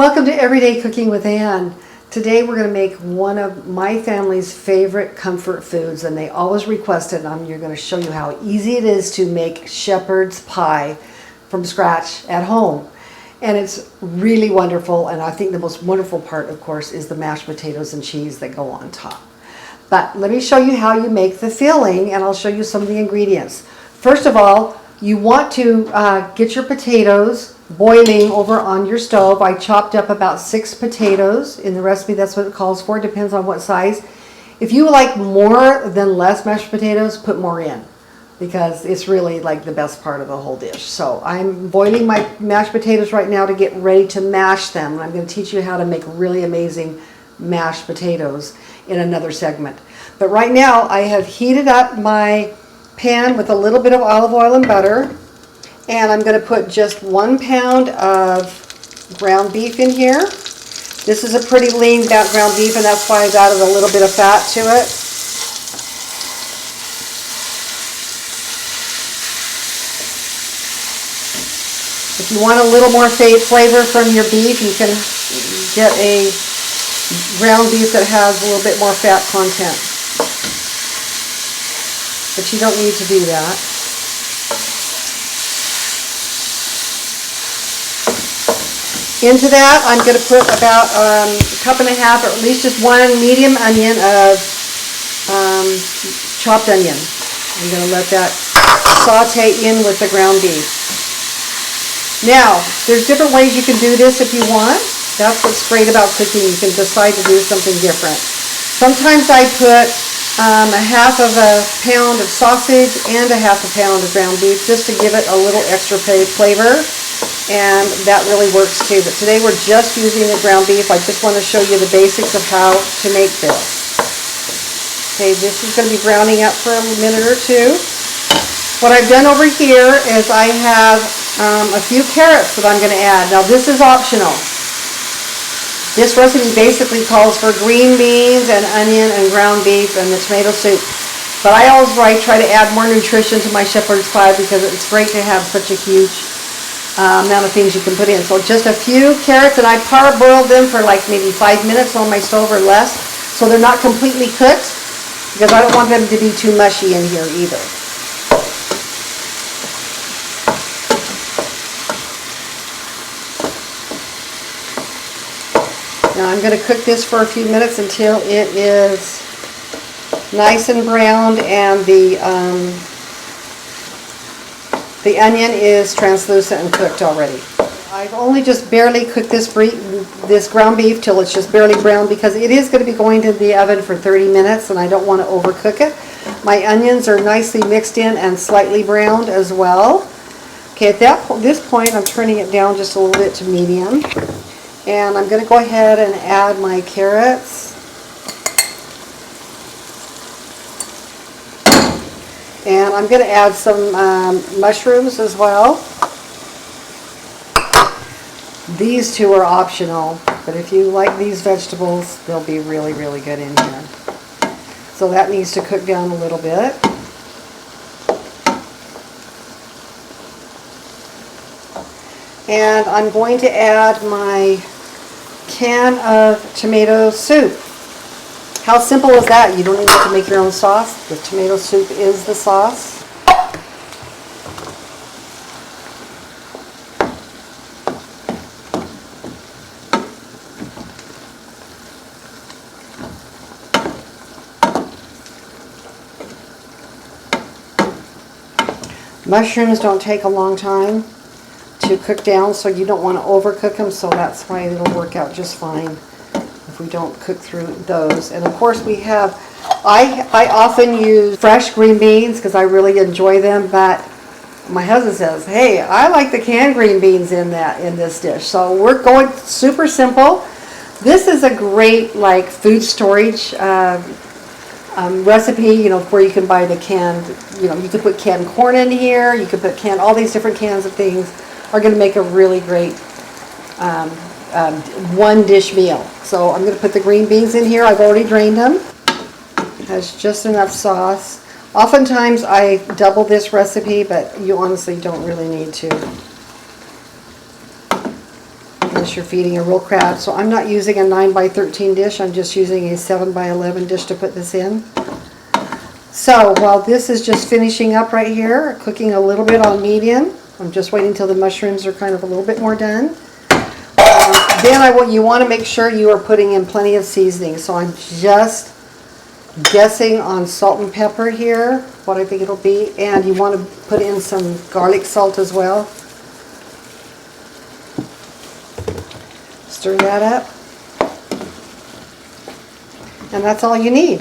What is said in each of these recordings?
Welcome to Everyday Cooking with Ann. Today we're going to make one of my family's favorite comfort foods, and they always request it, and I'm going to show you how easy it is to make shepherd's pie from scratch at home. And it's really wonderful, and I think the most wonderful part, of course, is the mashed potatoes and cheese that go on top. But let me show you how you make the filling, and I'll show you some of the ingredients. First of all, you want to get your potatoes boiling over on your stove. I chopped up about 6 potatoes. In the recipe, that's what it calls for. It depends on what size. If you like more than less mashed potatoes, put more in, because it's really like the best part of the whole dish. So I'm boiling my mashed potatoes right now to get ready to mash them. And I'm going to teach you how to make really amazing mashed potatoes in another segment. But right now I have heated up my pan with a little bit of olive oil and butter. And I'm going to put just 1 pound of ground beef in here. This is a pretty lean ground beef, and that's why I've added a little bit of fat to it. If you want a little more flavor from your beef, you can get a ground beef that has a little bit more fat content. But you don't need to do that. Into that, I'm going to put about a cup and a half, or at least just 1 medium onion of chopped onion. I'm going to let that saute in with the ground beef. Now, there's different ways you can do this if you want. That's what's great about cooking. You can decide to do something different. Sometimes I put a half of a pound of sausage and a half a pound of ground beef just to give it a little extra flavor. And that really works too. But today we're just using the ground beef. I just want to show you the basics of how to make this. Okay, this is going to be browning up for a minute or two. What I've done over here is I have a few carrots that I'm going to add. Now this is optional. This recipe basically calls for green beans and onion and ground beef and the tomato soup. But I always try to add more nutrition to my shepherd's pie because it's great to have such a huge amount of things you can put in. So just a few carrots, and I parboiled them for like maybe 5 minutes on my stove or less, so they're not completely cooked, because I don't want them to be too mushy in here either. Now I'm going to cook this for a few minutes until it is nice and browned and the onion is translucent and cooked already. I've only just barely cooked this ground beef till it's just barely brown, because it is going to be going to the oven for 30 minutes and I don't want to overcook it. My onions are nicely mixed in and slightly browned as well. Okay, at this point I'm turning it down just a little bit to medium. And I'm going to go ahead and add my carrots. And I'm going to add some mushrooms as well. These two are optional, but if you like these vegetables, they'll be really, really good in here. So that needs to cook down a little bit. And I'm going to add my can of tomato soup. How simple is that? You don't even have to make your own sauce. The tomato soup is the sauce. Mushrooms don't take a long time to cook down, so you don't want to overcook them, so that's why it'll work out just fine if we don't cook through those. And of course we have, I often use fresh green beans because I really enjoy them, but my husband says, hey, I like the canned green beans in this dish. So we're going super simple. This is a great like food storage recipe, you know, where you can buy the canned, you know, you could put canned corn in here, you could put all these different cans of things are going to make a really great one dish meal. So I'm going to put the green beans in here. I've already drained them. It has just enough sauce. Oftentimes I double this recipe, but you honestly don't really need to. I'm going to unless you're feeding a real crab. So I'm not using a 9 by 13 dish. I'm just using a 7 by 11 dish to put this in. So while this is just finishing up right here, cooking a little bit on medium, I'm just waiting until the mushrooms are kind of a little bit more done. Then you want to make sure you are putting in plenty of seasoning. So I'm just guessing on salt and pepper here, what I think it'll be. And you want to put in some garlic salt as well. Stir that up. And that's all you need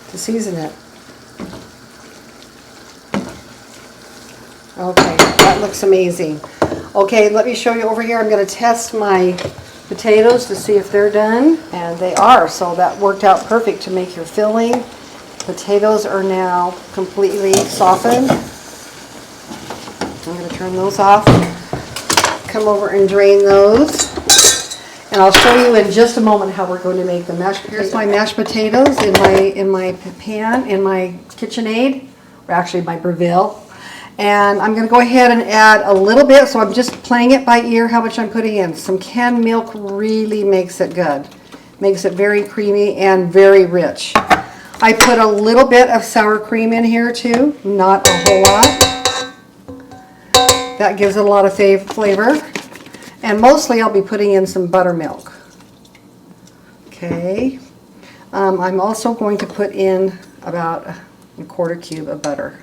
to season it. Okay, that looks amazing. Okay, let me show you over here. I'm going to test my potatoes to see if they're done, and they are, so that worked out perfect to make your filling. Potatoes are now completely softened. I'm going to turn those off, come over and drain those, and I'll show you in just a moment how we're going to make the mashed potatoes. Here's my mashed potatoes in my pan, in my KitchenAid, or actually my Breville. And I'm going to go ahead and add a little bit, so I'm just playing it by ear how much I'm putting in. Some canned milk really makes it good. Makes it very creamy and very rich. I put a little bit of sour cream in here too, not a whole lot. That gives it a lot of flavor. And mostly I'll be putting in some buttermilk. Okay. I'm also going to put in about a quarter cube of butter.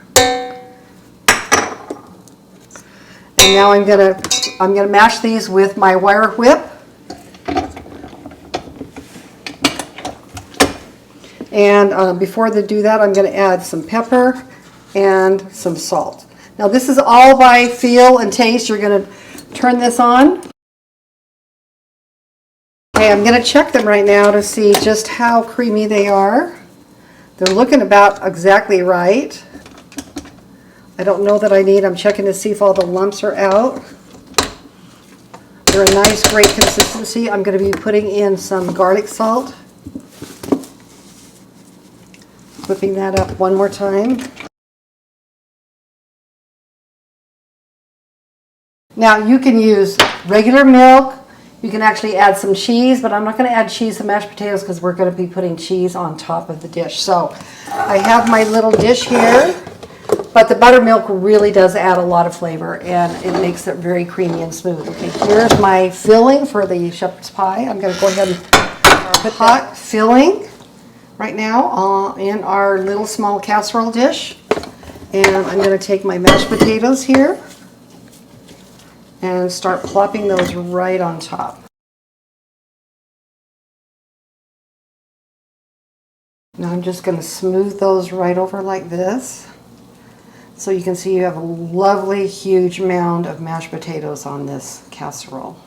And now I'm gonna mash these with my wire whip. And before I do that, I'm going to add some pepper and some salt. Now this is all by feel and taste. You're going to turn this on. Okay, I'm going to check them right now to see just how creamy they are. They're looking about exactly right. I don't know that I'm checking to see if all the lumps are out. They're a nice, great consistency. I'm going to be putting in some garlic salt. Whipping that up one more time. Now you can use regular milk. You can actually add some cheese, but I'm not going to add cheese to mashed potatoes because we're going to be putting cheese on top of the dish. So I have my little dish here. But the buttermilk really does add a lot of flavor, and it makes it very creamy and smooth. Okay, here's my filling for the shepherd's pie. I'm going to go ahead and put hot filling right now in our little small casserole dish. And I'm going to take my mashed potatoes here and start plopping those right on top. Now I'm just going to smooth those right over like this. So you can see you have a lovely, huge mound of mashed potatoes on this casserole.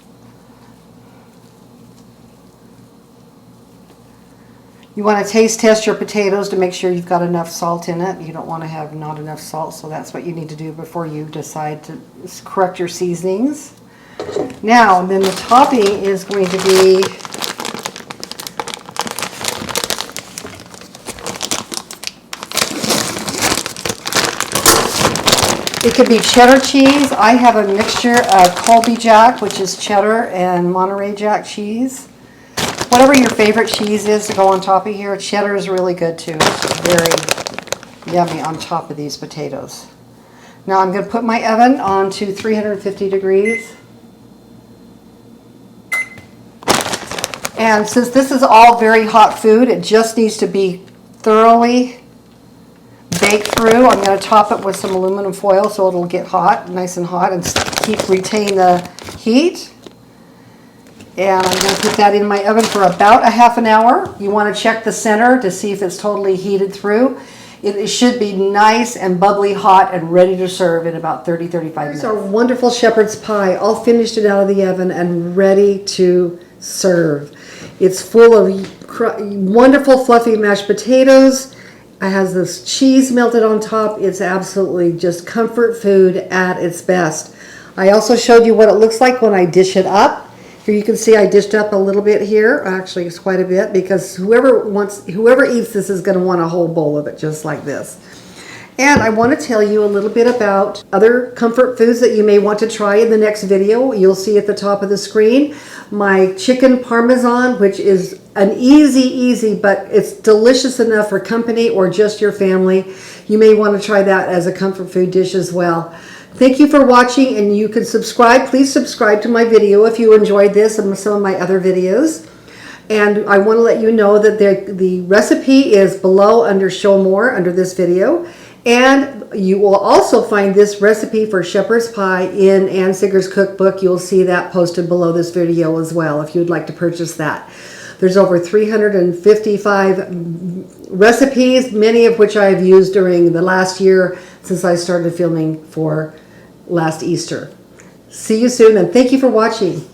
You want to taste test your potatoes to make sure you've got enough salt in it. You don't want to have not enough salt, so that's what you need to do before you decide to correct your seasonings. Now, then the topping is going to be it could be cheddar cheese. I have a mixture of Colby Jack, which is cheddar, and Monterey Jack cheese. Whatever your favorite cheese is to go on top of here, cheddar is really good too. It's very yummy on top of these potatoes. Now I'm going to put my oven on to 350 degrees. And since this is all very hot food, it just needs to be thoroughly baked through. I'm going to top it with some aluminum foil so it'll get hot, nice and hot, and retain the heat. And I'm going to put that in my oven for about a half an hour. You want to check the center to see if it's totally heated through. It should be nice and bubbly hot and ready to serve in about 30-35 minutes. Here's our wonderful shepherd's pie, all finished it out of the oven and ready to serve. It's full of wonderful fluffy mashed potatoes. It has this cheese melted on top. It's absolutely just comfort food at its best. I also showed you what it looks like when I dish it up. Here you can see I dished up a little bit here. Actually, it's quite a bit because whoever eats this is going to want a whole bowl of it just like this. And I want to tell you a little bit about other comfort foods that you may want to try in the next video. You'll see at the top of the screen my chicken parmesan, which is an easy, but it's delicious enough for company or just your family. You may want to try that as a comfort food dish as well. Thank you for watching, and you can subscribe. Please subscribe to my video if you enjoyed this and some of my other videos. And I want to let you know that the recipe is below under Show More under this video. And you will also find this recipe for shepherd's pie in Ann Sigger's cookbook. You'll see that posted below this video as well if you'd like to purchase that. There's over 355 recipes, many of which I've used during the last year since I started filming for last Easter. See you soon, and thank you for watching.